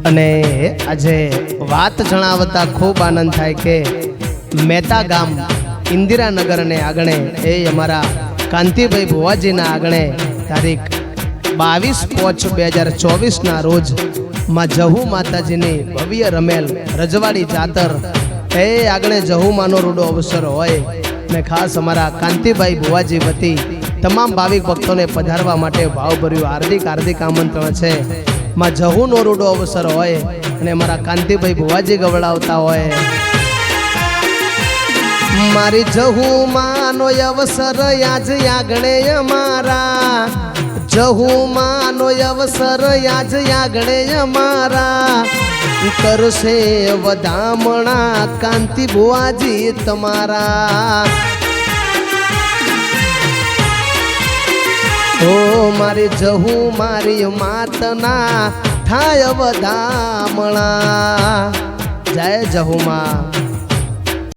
અને આજે વાત જણાવતા ખૂબ આનંદ થાય કે મહેતા ગામ ઇન્દિરાનગર અને આંગણે એ અમારા કાંતિભાઈ ભુવાજીના આંગણે તારીખ 22/5/2024 રોજ માં જહુ માતાજીની ભવ્ય રમેલ રજવાડી જાતર એ આંગણે જહુમાનો રૂડો અવસર હોય ને ખાસ અમારા કાંતિભાઈ ભુવાજી વતી તમામ ભાવિક ભક્તોને પધારવા માટે ભાવભર્યું હાર્દિક આમંત્રણ છે। માં જહુનો રૂડો અવસર હોય અને અમારા કાંતિભાઈ ભુવાજી ગવડાવતા હોય મારી જહુમાનો અવસર આજ આંગણે અમારા જહુમાનો અવસર આજ આંગણે અમારા કરશે વધામણા કાંતિ ભુવાજી તમારા ઓ મારી જહુ મારી માતના થાય વધામણા। જય જહુમાં।